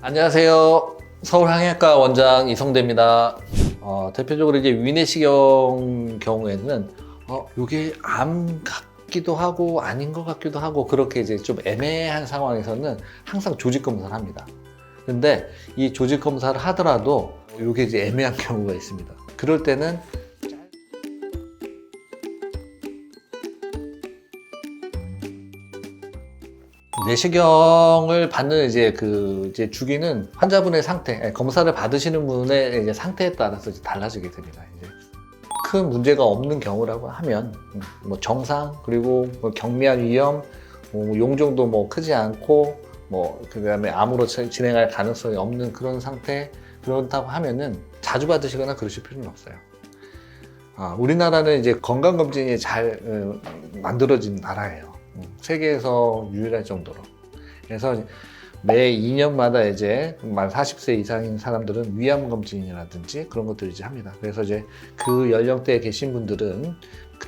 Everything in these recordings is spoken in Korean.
안녕하세요. 서울항해과 원장 이성대입니다. 대표적으로 이제 위내시경 경우에는 이게 암 같기도 하고 아닌 것 같기도 하고 그렇게 이제 좀 애매한 상황에서는 항상 조직 검사를 합니다. 근데 이 조직 검사를 하더라도 이게 이제 애매한 경우가 있습니다. 그럴 때는 내시경을 받는 이제 주기는 환자분의 상태, 검사를 받으시는 분의 이제 상태에 따라서 이제 달라지게 됩니다. 이제 큰 문제가 없는 경우라고 하면 뭐 정상, 그리고 뭐 경미한 위험, 용종도 뭐 크지 않고 그다음에 암으로 진행할 가능성이 없는 그런 상태, 그렇다고 하면은 자주 받으시거나 그러실 필요는 없어요. 우리나라는 이제 건강검진이 잘 만들어진 나라예요. 세계에서 유일할 정도로. 그래서 매 2년마다 이제 만 40세 이상인 사람들은 위암검진이라든지 그런 것들을 이제 합니다. 그래서 이제 그 연령대에 계신 분들은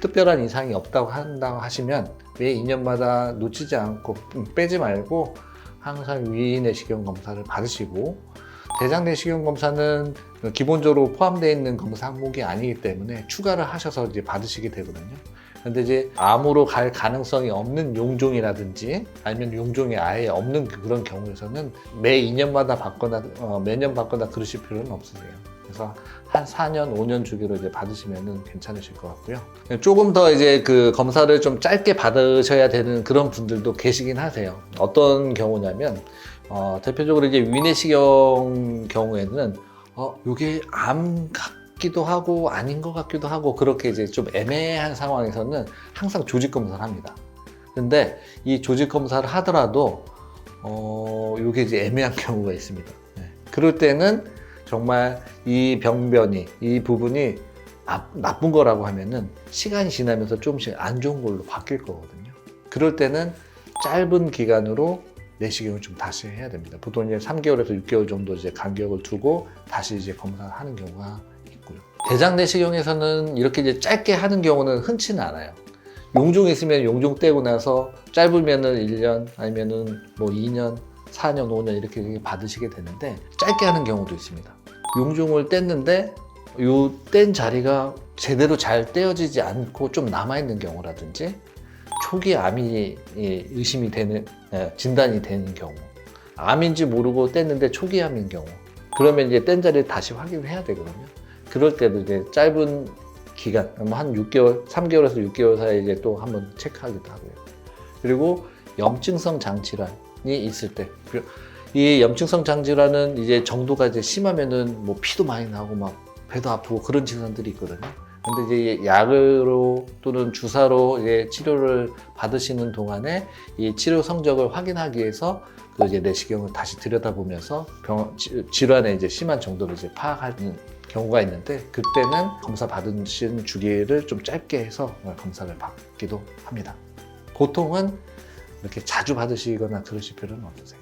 특별한 이상이 없다고 한다고 하시면 매 2년마다 놓치지 않고 빼지 말고 항상 위내시경 검사를 받으시고, 대장내시경 검사는 기본적으로 포함되어 있는 검사 항목이 아니기 때문에 추가를 하셔서 이제 받으시게 되거든요. 근데 이제 암으로 갈 가능성이 없는 용종이라든지 아니면 용종이 아예 없는 그런 경우에서는 매 2년마다 받거나 매년 받거나 그러실 필요는 없으세요. 그래서 한 4년, 5년 주기로 이제 받으시면은 괜찮으실 것 같고요. 조금 더 이제 그 검사를 좀 짧게 받으셔야 되는 그런 분들도 계시긴 하세요. 어떤 경우냐면 대표적으로 이제 위내시경 경우에는 이게 암 같기도 하고 아닌 것 같기도 하고 그렇게 이제 좀 애매한 상황에서는 항상 조직 검사를 합니다. 근데 이 조직 검사를 하더라도 이게 이제 애매한 경우가 있습니다. 그럴 때는 정말 이 병변이, 이 부분이 나쁜 거라고 하면은 시간이 지나면서 조금씩 안 좋은 걸로 바뀔 거거든요. 그럴 때는 짧은 기간으로 내시경을 좀 다시 해야 됩니다. 보통 이제 3개월에서 6개월 정도 이제 간격을 두고 다시 이제 검사를 하는 경우가 있고요. 대장 내시경에서는 이렇게 이제 짧게 하는 경우는 흔치는 않아요. 용종이 있으면 용종 떼고 나서 짧으면은 1년 아니면은 뭐 2년, 4년, 5년 이렇게 받으시게 되는데, 짧게 하는 경우도 있습니다. 용종을 뗐는데 이 뗀 자리가 제대로 잘 떼어지지 않고 좀 남아있는 경우라든지 초기 암이 의심이 되는, 진단이 되는 경우, 암인지 모르고 뗐는데 초기 암인 경우, 그러면 이제 뗀 자리를 다시 확인을 해야 되거든요. 그럴 때도 이제 짧은 기간, 한 6개월, 3개월에서 6개월 사이에 이제 또 한번 체크하기도 하고요. 그리고 염증성 장질환이 있을 때, 이 염증성 장질환은 이제 정도가 이제 심하면은 뭐 피도 많이 나고 막 배도 아프고 그런 질환들이 있거든요. 근데 이제 약으로 또는 주사로 이제 치료를 받으시는 동안에 이 치료 성적을 확인하기 위해서 그 이제 내시경을 다시 들여다보면서 질환의 이제 심한 정도를 이제 파악하는 경우가 있는데, 그때는 검사 받으신 주기를 좀 짧게 해서 검사를 받기도 합니다. 보통은 이렇게 자주 받으시거나 그러실 필요는 없으세요.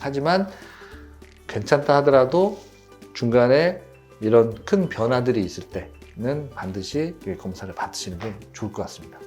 하지만 괜찮다 하더라도 중간에 이런 큰 변화들이 있을 때는 반드시 검사를 받으시는 게 좋을 것 같습니다.